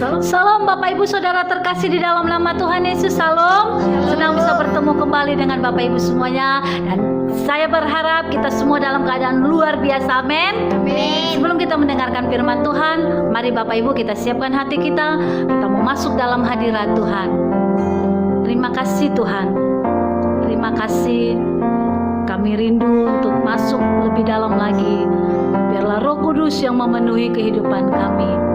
Salam Bapak Ibu Saudara terkasih di dalam nama Tuhan Yesus. Salam. Senang bisa bertemu kembali dengan Bapak Ibu semuanya. Dan saya berharap kita semua dalam keadaan luar biasa. Amin. Sebelum kita mendengarkan firman Tuhan, mari Bapak Ibu kita siapkan hati kita. Kita mau masuk dalam hadirat Tuhan. Terima kasih Tuhan. Terima kasih. Kami rindu untuk masuk lebih dalam lagi. Biarlah Roh Kudus yang memenuhi kehidupan kami.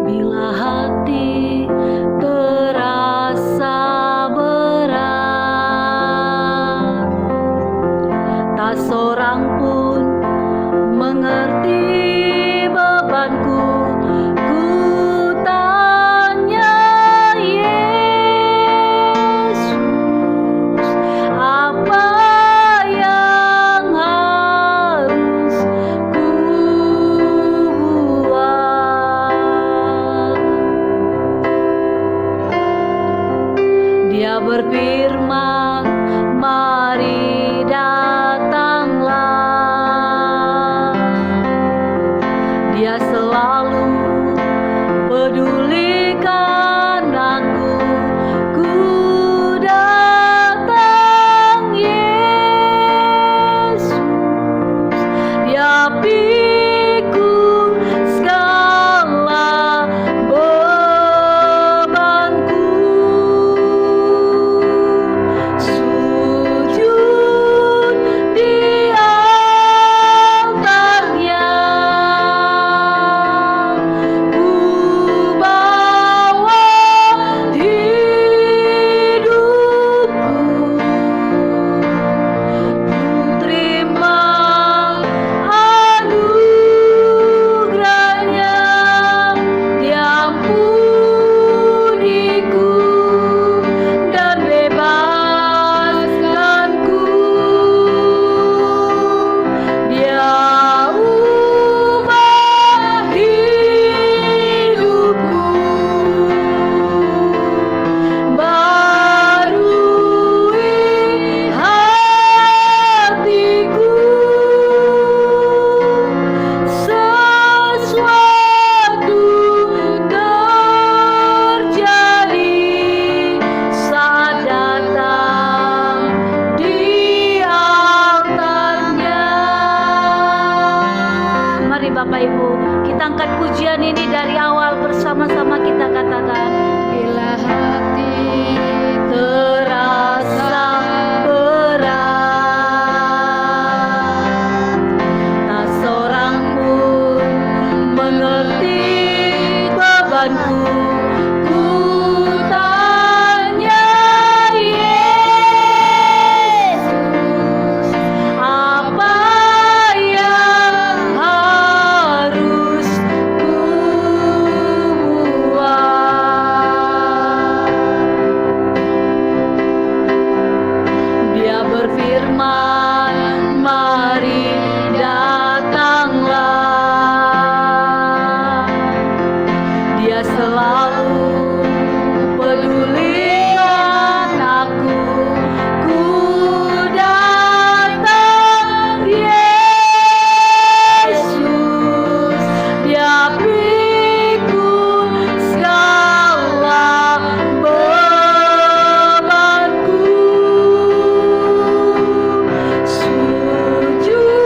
Bila hati terasa berat, tak seorang pun mengerti bebanku. Ku tanya Yesus, apa yang harus ku buat? Dia berfirman, mari datanglah. Dia selalu pedulikan aku. Ku datang Yesus. Dia pikul segala bebanku. Sujud di altarnya. Ku bawa hidupku. Ku terima anugerahnya. Diampuniku dan bebaskanku. Dia ubah hidupku. Barui hatiku. Sesuatu terjadi saat datang di altarnya. Mari Bapak Ibu, kita angkat pujian ini dari awal bersama-sama kita katakan. Bila hati terasa berat, tak seorang pun mengerti bebanku. Ku tanya Yesus, apa yang harus ku buat? Dia berfirman, mari datanglah. Dia selalu pedulikan aku. Ku datang Yesus. Dia pikul segala bebanku. Sujud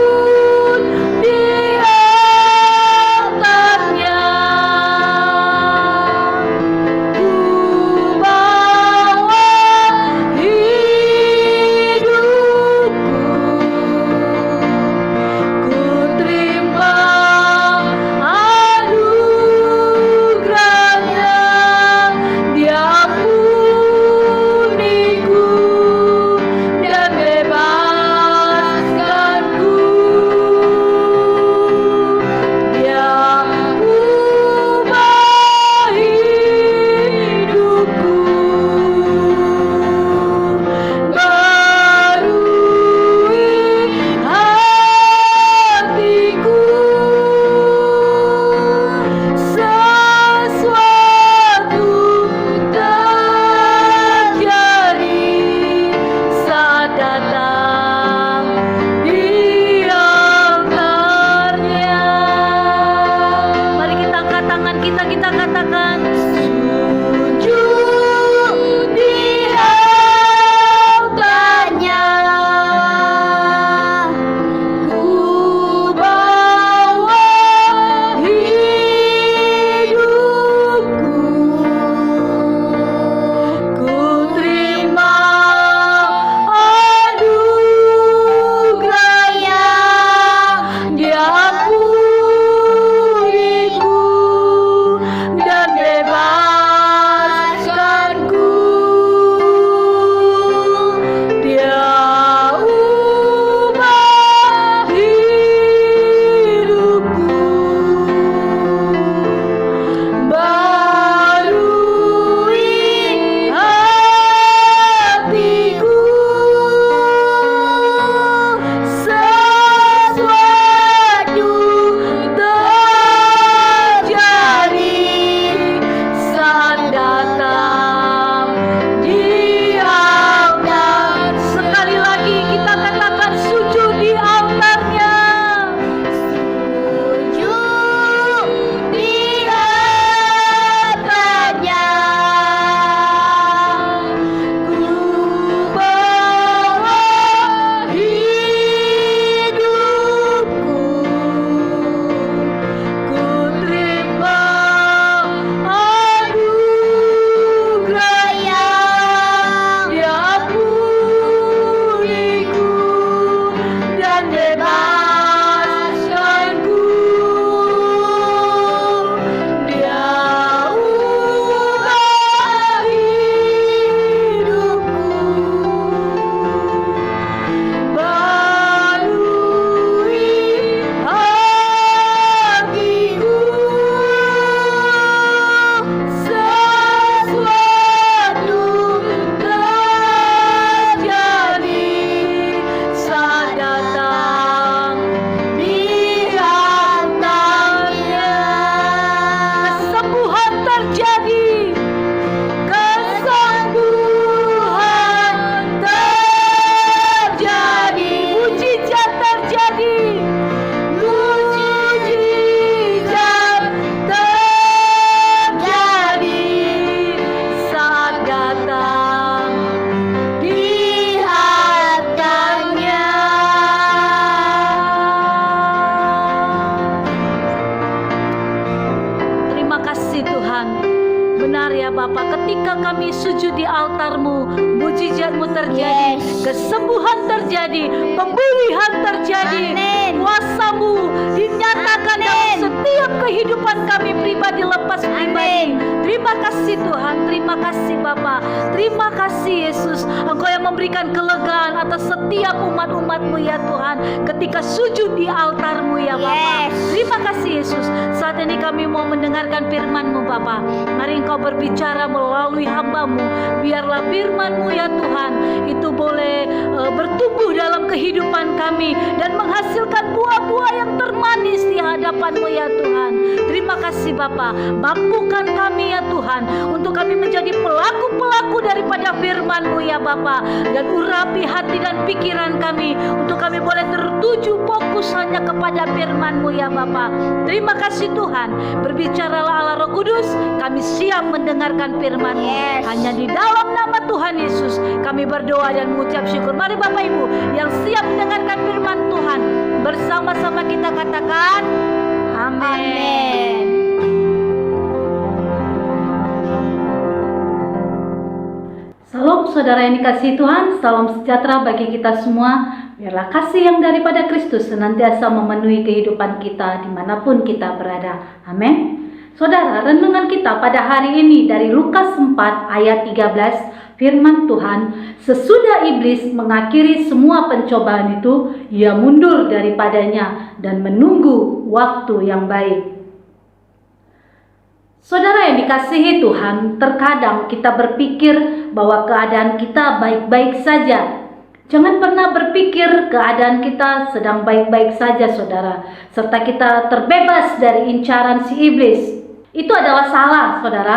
ketika kami sujud di altar-Mu, mujizat-Mu terjadi, kesembuhan terjadi, pemulihan terjadi, kuasa-Mu dinyatakan dalam setiap kehidupan kami pribadi lepas pribadi. Terima kasih Tuhan, terima kasih Bapa, terima kasih Yesus. Engkau yang memberikan kelegaan atas setiap umat-umat-Mu ya Tuhan, ketika sujud di altar-Mu ya Bapa. Terima kasih Yesus. Saat ini kami mau mendengarkan firman-Mu Bapa. Mari Engkau berbicara melalui hamba-Mu. Biarlah firman-Mu ya Tuhan itu boleh bertumbuh dalam kehidupan kami dan menghasilkan buah-buah yang termanis di hadapan-Mu ya Tuhan. Terima kasih Bapa. Mampukan kami ya Tuhan untuk kami menjadi pelaku-pelaku daripada firman-Mu ya Bapa, dan urapi hati dan pikiran kami untuk kami boleh tertuju fokus hanya kepada firman-Mu ya Bapa. Terima kasih Tuhan. Berbicaralah Allah Roh Kudus, kami siap mendengarkan firman-Mu. Hanya di dalam nama Tuhan Yesus kami berdoa dan mengucap syukur. Mari Bapak Ibu yang siap mendengarkan firman Tuhan, bersama-sama kita katakan amin. Salam saudara yang dikasihi Tuhan, salam sejahtera bagi kita semua. Biarlah kasih yang daripada Kristus senantiasa memenuhi kehidupan kita dimanapun kita berada. Amin. Saudara, renungan kita pada hari ini dari Lukas 4 ayat 13, firman Tuhan, sesudah iblis mengakhiri semua pencobaan itu, ia mundur daripadanya dan menunggu waktu yang baik. Saudara yang dikasihi Tuhan, terkadang kita berpikir bahwa keadaan kita baik-baik saja. Jangan pernah berpikir keadaan kita sedang baik-baik saja saudara, serta kita terbebas dari incaran si iblis. Itu adalah salah saudara.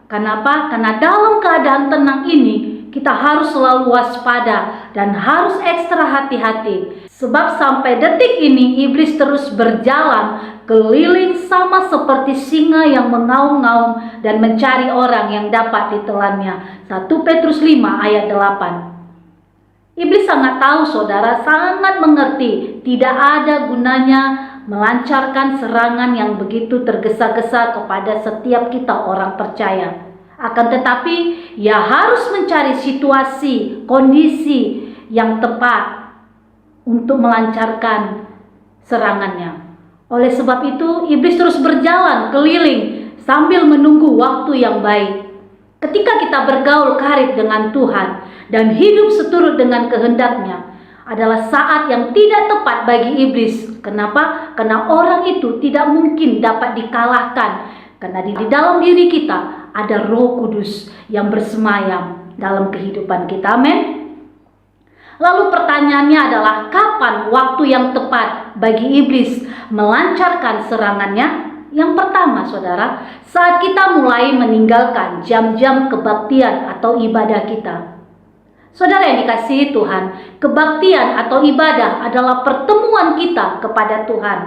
Kenapa? Karena dalam keadaan tenang ini kita harus selalu waspada dan harus ekstra hati-hati. Sebab sampai detik ini iblis terus berjalan keliling sama seperti singa yang mengaum-ngaum dan mencari orang yang dapat ditelannya. 1 Petrus 5 ayat 8. Iblis sangat tahu saudara, sangat mengerti tidak ada gunanya melancarkan serangan yang begitu tergesa-gesa kepada setiap kita orang percaya. Akan tetapi ia harus mencari situasi, kondisi yang tepat untuk melancarkan serangannya. Oleh sebab itu iblis terus berjalan keliling sambil menunggu waktu yang baik. Ketika kita bergaul karib dengan Tuhan dan hidup seturut dengan kehendaknya adalah saat yang tidak tepat bagi iblis. Kenapa? Karena orang itu tidak mungkin dapat dikalahkan. Karena di dalam diri kita ada Roh Kudus yang bersemayam dalam kehidupan kita. Amin. Lalu pertanyaannya adalah kapan waktu yang tepat bagi iblis melancarkan serangannya? Yang pertama saudara, saat kita mulai meninggalkan jam-jam kebaktian atau ibadah kita. Saudara yang dikasihi Tuhan, kebaktian atau ibadah adalah pertemuan kita kepada Tuhan.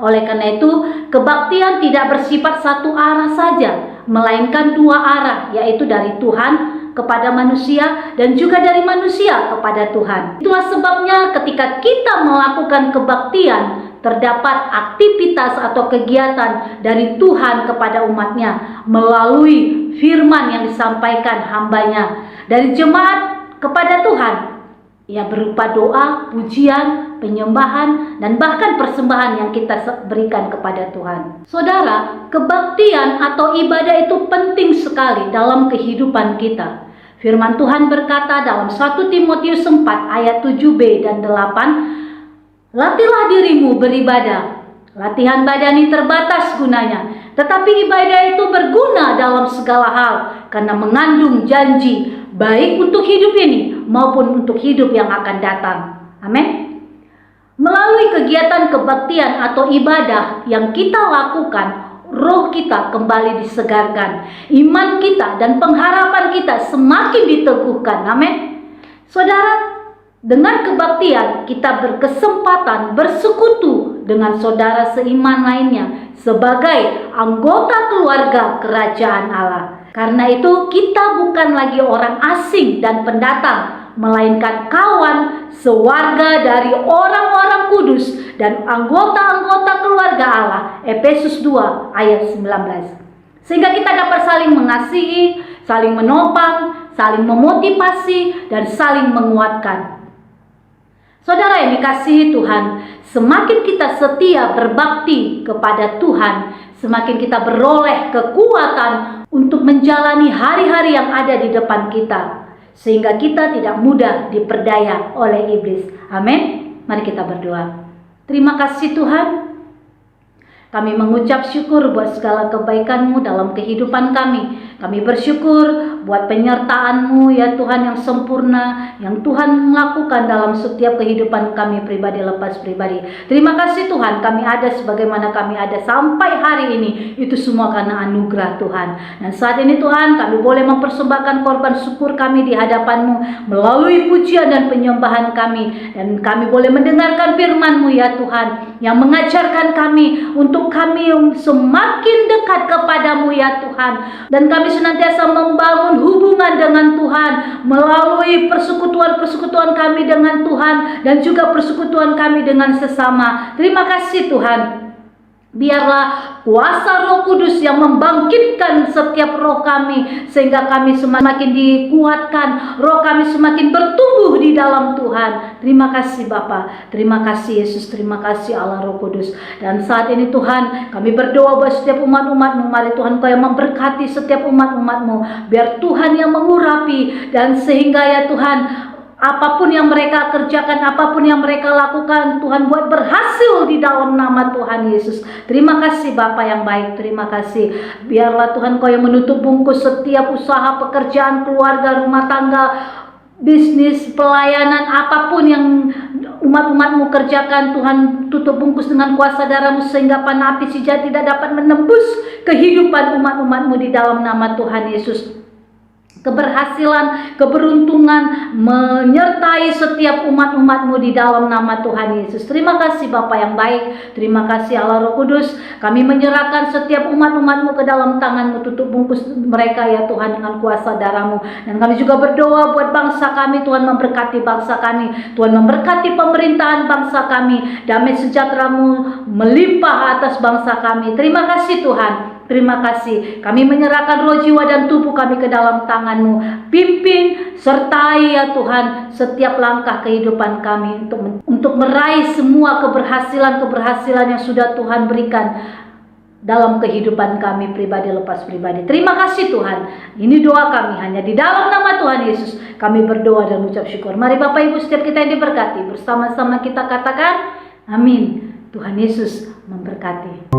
Oleh karena itu, kebaktian tidak bersifat satu arah saja, melainkan dua arah, yaitu dari Tuhan kepada manusia dan juga dari manusia kepada Tuhan. Itulah sebabnya ketika kita melakukan kebaktian, terdapat aktivitas atau kegiatan dari Tuhan kepada umatnya melalui firman yang disampaikan hambanya. Dari jemaat kepada Tuhan, ya berupa doa, pujian, penyembahan, dan bahkan persembahan yang kita berikan kepada Tuhan. Saudara, kebaktian atau ibadah itu penting sekali dalam kehidupan kita. Firman Tuhan berkata dalam 1 Timotius 4 ayat 7b dan 8, latihlah dirimu beribadah. Latihan badani terbatas gunanya, tetapi ibadah itu berguna dalam segala hal karena mengandung janji baik untuk hidup ini maupun untuk hidup yang akan datang. Amin. Melalui kegiatan kebaktian atau ibadah yang kita lakukan, roh kita kembali disegarkan, iman kita dan pengharapan kita semakin diteguhkan. Amin. Saudara, dengan kebaktian kita berkesempatan bersekutu dengan saudara seiman lainnya sebagai anggota keluarga kerajaan Allah. Karena itu kita bukan lagi orang asing dan pendatang, melainkan kawan sewarga dari orang-orang kudus dan anggota-anggota keluarga Allah. Efesus 2 ayat 19. Sehingga kita dapat saling mengasihi, saling menopang, saling memotivasi, dan saling menguatkan. Saudara yang dikasihi Tuhan, semakin kita setia berbakti kepada Tuhan, semakin kita beroleh kekuatan untuk menjalani hari-hari yang ada di depan kita, sehingga kita tidak mudah diperdaya oleh iblis. Amin. Mari kita berdoa. Terima kasih Tuhan, kami mengucap syukur buat segala kebaikan-Mu dalam kehidupan kami. Kami bersyukur buat penyertaan-Mu ya Tuhan yang sempurna, yang Tuhan lakukan dalam setiap kehidupan kami pribadi lepas pribadi. Terima kasih Tuhan, kami ada sebagaimana kami ada sampai hari ini. Itu semua karena anugerah Tuhan. Dan saat ini Tuhan, kami boleh mempersembahkan korban syukur kami di hadapan-Mu melalui pujian dan penyembahan kami. Dan kami boleh mendengarkan firman-Mu ya Tuhan, yang mengajarkan kami untuk kami semakin dekat kepadamu ya Tuhan. Dan kami senantiasa membangun hubungan dengan Tuhan melalui persekutuan-persekutuan kami dengan Tuhan dan juga persekutuan kami dengan sesama. Terima kasih Tuhan. Biarlah kuasa Roh Kudus yang membangkitkan setiap roh kami, sehingga kami semakin dikuatkan, roh kami semakin bertumbuh di dalam Tuhan. Terima kasih Bapa, terima kasih Yesus, terima kasih Allah Roh Kudus. Dan saat ini Tuhan, kami berdoa buat setiap umat-umat-Mu. Mari Tuhan Kau yang memberkati setiap umat-umat-Mu, biar Tuhan yang mengurapi, dan sehingga ya Tuhan, apapun yang mereka kerjakan, apapun yang mereka lakukan, Tuhan buat berhasil di dalam nama Tuhan Yesus. Terima kasih Bapa yang baik, terima kasih. Biarlah Tuhan Kau yang menutup bungkus setiap usaha, pekerjaan, keluarga, rumah tangga, bisnis, pelayanan, apapun yang umat-umat-Mu kerjakan. Tuhan tutup bungkus dengan kuasa darah-Mu, sehingga panah api si jahat tidak dapat menembus kehidupan umat-umat-Mu di dalam nama Tuhan Yesus. Keberhasilan, keberuntungan menyertai setiap umat-umat-Mu di dalam nama Tuhan Yesus. Terima kasih Bapa yang baik, terima kasih Allah Roh Kudus. Kami menyerahkan setiap umat-umat-Mu ke dalam tangan-Mu, tutup bungkus mereka ya Tuhan dengan kuasa darah-Mu. Dan kami juga berdoa buat bangsa kami, Tuhan memberkati bangsa kami, Tuhan memberkati pemerintahan bangsa kami, damai sejahtera-Mu melimpah atas bangsa kami. Terima kasih Tuhan. Terima kasih. Kami menyerahkan roh, jiwa, dan tubuh kami ke dalam tangan-Mu. Pimpin, sertai ya Tuhan setiap langkah kehidupan kami untuk meraih semua keberhasilan-keberhasilan yang sudah Tuhan berikan dalam kehidupan kami pribadi lepas pribadi. Terima kasih Tuhan. Ini doa kami hanya di dalam nama Tuhan Yesus. Kami berdoa dan mengucap syukur. Mari Bapak Ibu setiap kita yang diberkati, bersama-sama kita katakan amin. Tuhan Yesus memberkati.